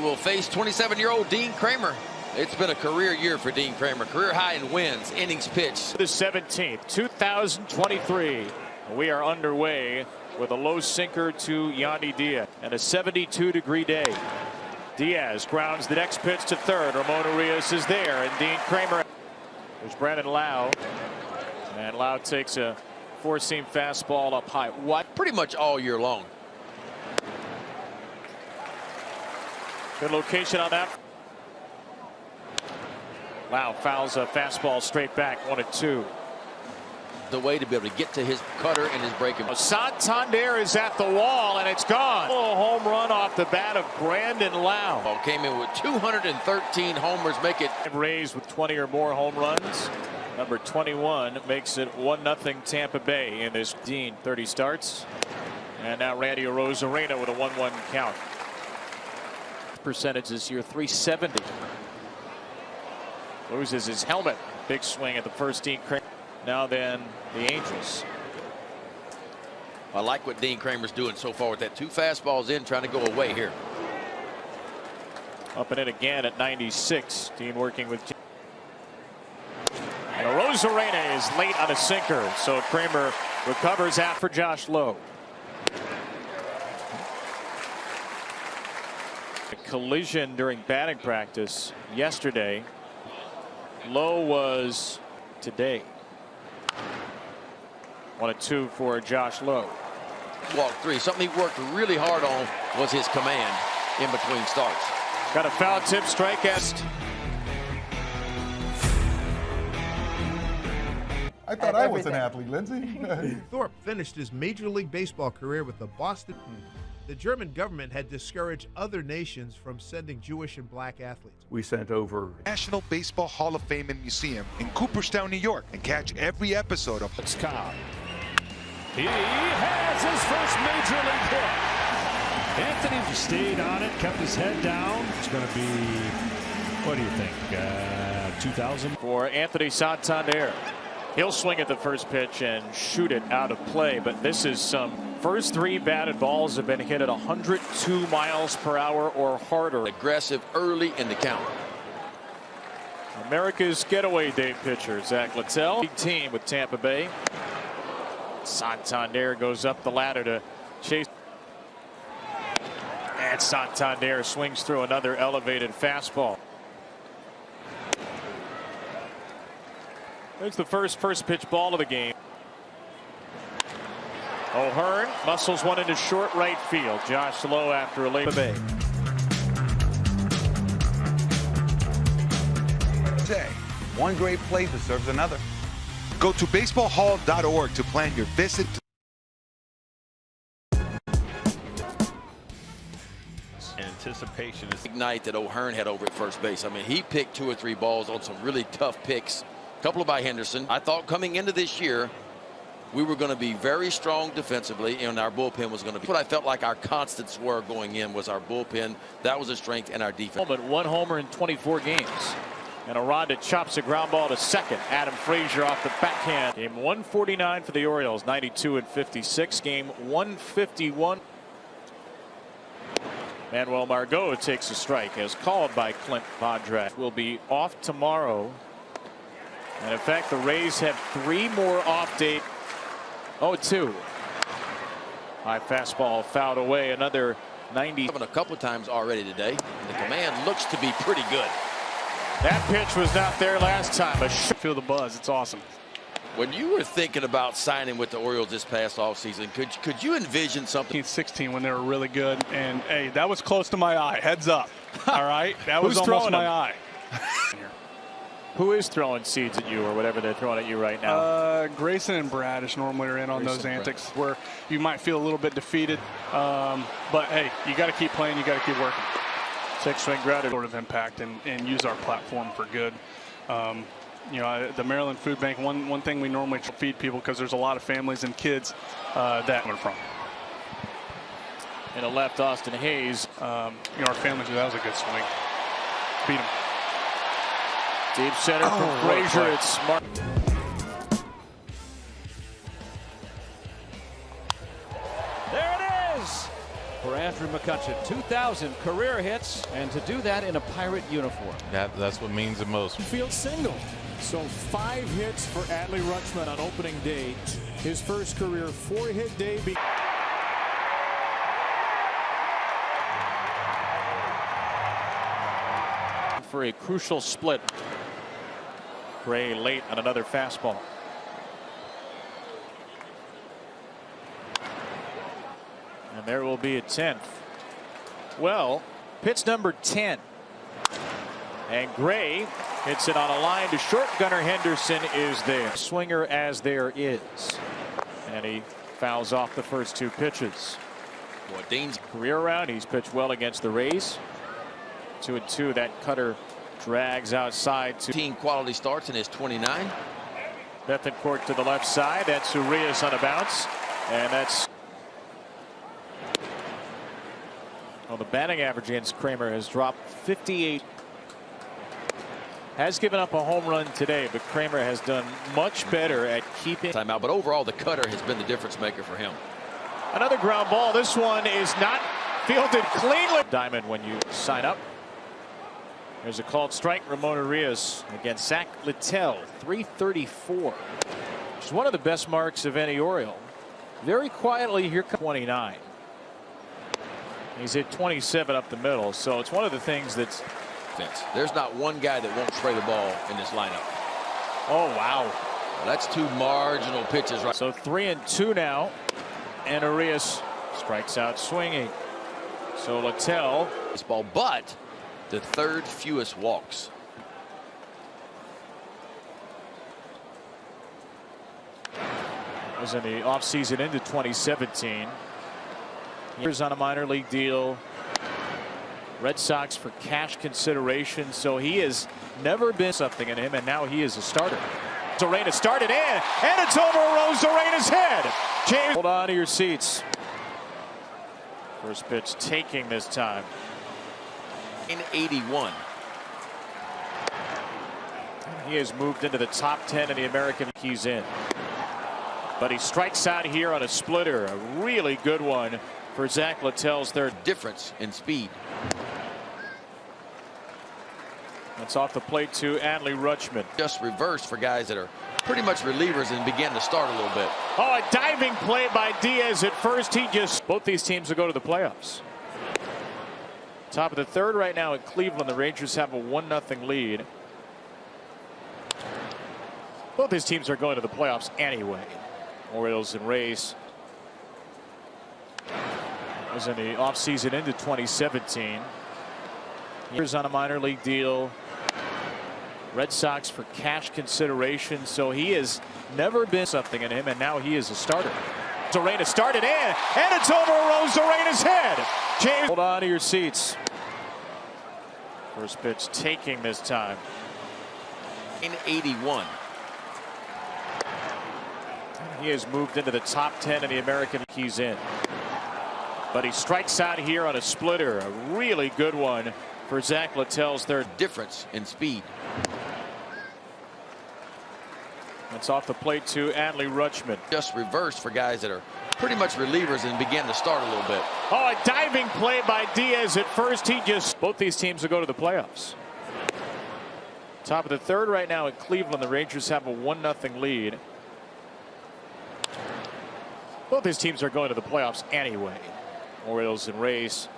will face 27-year-old Dean Kramer. It's been a career year for Dean Kramer. Career high in wins, innings pitched. The 17th, 2023. We are underway with a low sinker to Yandy Diaz and a 72-degree day. Diaz grounds the next pitch to third. Ramon Urias is there, and Dean Kramer. There's Brandon Lau, and Lau takes a four-seam fastball up high. What? Pretty much all year long. Good location on that. Lau fouls a fastball straight back, 1-2. The way to be able to get to his cutter and his breaking. Santander is at the wall, and it's gone. A home run off the bat of Brandon Lau. Ball came in with 213 homers, make it. Rays with 20 or more home runs. Number 21 makes it 1-0 Tampa Bay in this. Dean 30 starts, and now Randy Arozarena with a 1-1 count. Percentage this year, .370. Loses his helmet. Big swing at the first. Dean Kramer. Now then, the Angels. I like what Dean Kramer's doing so far with that. 2 fastballs in, trying to go away here. Up and in again at 96. Dean working with. And Arozarena is late on a sinker, so Kramer recovers after Josh Lowe. A collision during batting practice yesterday. Lowe was today. 1-2 for Josh Lowe. Walk 3. Something he worked really hard on was his command in between starts. Got a foul tip strike. I thought I was an athlete, Lindsey. Thorpe finished his Major League Baseball career with the Boston. The German government had discouraged other nations from sending Jewish and black athletes. We sent over National Baseball Hall of Fame and Museum in Cooperstown, New York, and catch every episode of It's Cobb. He has his first major league hit. Anthony stayed on it, kept his head down. It's going to be, what do you think, 2000? For Anthony Santander. He'll swing at the first pitch and shoot it out of play, but this is some. First 3 batted balls have been hit at 102 miles per hour or harder. Aggressive early in the count. America's getaway day pitcher, Zach Littell. Big team with Tampa Bay. Santander goes up the ladder to chase. And Santander swings through another elevated fastball. There's the first pitch ball of the game. O'Hearn muscles one into short right field. Josh Lowe after a late Bay. Day. One great play deserves another. Go to baseballhall.org to plan your visit. Anticipation is Night that O'Hearn had over at first base. I mean, he picked 2 or 3 balls on some really tough picks. A couple by Henderson. I thought coming into this year, we were going to be very strong defensively, and our bullpen was going to be. What I felt like our constants were going in was our bullpen. That was a strength, and our defense. But 1 homer in 24 games. And Aranda chops a ground ball to second. Adam Frazier off the backhand. Game 149 for the Orioles, 92 and 56. Game 151. Manuel Margot takes a strike as called by Clint Bondrak. Will be off tomorrow. And in fact, the Rays have 3 more off days. 0-2. High fastball fouled away. Another 90. A couple times already today. The command looks to be pretty good. That pitch was not there last time. feel the buzz. It's awesome. When you were thinking about signing with the Orioles this past offseason, could you envision something? 16 when they were really good, and hey, that was close to my eye. Heads up. All right, that was Who's almost throwing my them? eye. Who is throwing seeds at you, or whatever they're throwing at you right now? Grayson and Bradish normally are in on those antics where you might feel a little bit defeated, but hey, you got to keep playing, you got to keep working. 6-swing grounded. Sort of impact and use our platform for good. You know, the Maryland Food Bank, one thing we normally feed people, because there's a lot of families and kids that are from. In the left, Austin Hayes. You know, our families, that was a good swing. Beat him. Deep center from Frazier. It's smart. There it is. Andrew McCutcheon. 2,000 career hits, and to do that in a Pirate uniform. That's what means the most. Field single. So 5 hits for Adley Rutschman on opening day. His first career 4-hit day. For a crucial split. Gray late on another fastball. And there will be a 10th. Well, pitch number 10. And Gray hits it on a line to short. Gunnar Henderson is there. Swinger as there is. And he fouls off the first 2 pitches. Boy, Dean's career round. He's pitched well against the Rays. 2-2. That cutter drags outside to team quality starts in his 29. Bethencourt to the left side. That's Urias on a bounce. And that's. Well, the batting average against Kramer has dropped 58. Has given up a home run today, but Kramer has done much better at keeping timeout. But overall, the cutter has been the difference maker for him. Another ground ball. This one is not fielded cleanly. Diamond when you sign up. There's a called strike. Ramon Urias against Zach Littell. 334. Which is one of the best marks of any Oriole. Very quietly here. 29. He's hit 27 up the middle. So it's one of the things that's. There's not one guy that won't spray the ball in this lineup. Oh, wow. Well, that's 2 marginal pitches. Right. So 3-2 now. And Urias strikes out swinging. So Littell. Baseball, but the 3rd fewest walks. Was in the offseason into 2017. Here's on a minor league deal. Red Sox for cash consideration. So he has never been something in him, and now he is a starter. Zorena started in, and it's over Zorena's head. James, hold on to your seats. First pitch taking this time. In 81. He has moved into the top 10 in the American. He's in. But he strikes out here on a splitter. A really good one for Zach Littell's third. Difference in speed. That's off the plate to Adley Rutschman. Just reversed for guys that are pretty much relievers and begin to start a little bit. Oh, a diving play by Diaz at first. He just. Both these teams will go to the playoffs. Top of the 3rd right now at Cleveland. The Rangers have a 1-0 lead. Both these teams are going to the playoffs anyway. Orioles and Rays. Was in the offseason into 2017. Here's on a minor league deal. Red Sox for cash consideration. So he has never been something in him, and now he is a starter. Zorena started in, and it's over Zorena's head. James, hold on to your seats. First pitch taking this time. In 81. He has moved into the top 10 in the American. He's in. But he strikes out here on a splitter. A really good one for Zach Littell's third. Difference in speed. That's off the plate to Adley Rutschman. Just reversed for guys that are pretty much relievers and begin to start a little bit. Oh, a diving play by Diaz at first. He just. Both these teams will go to the playoffs. Top of the 3rd right now at Cleveland. The Rangers have a 1-0 lead. Both these teams are going to the playoffs anyway. Orioles and Rays.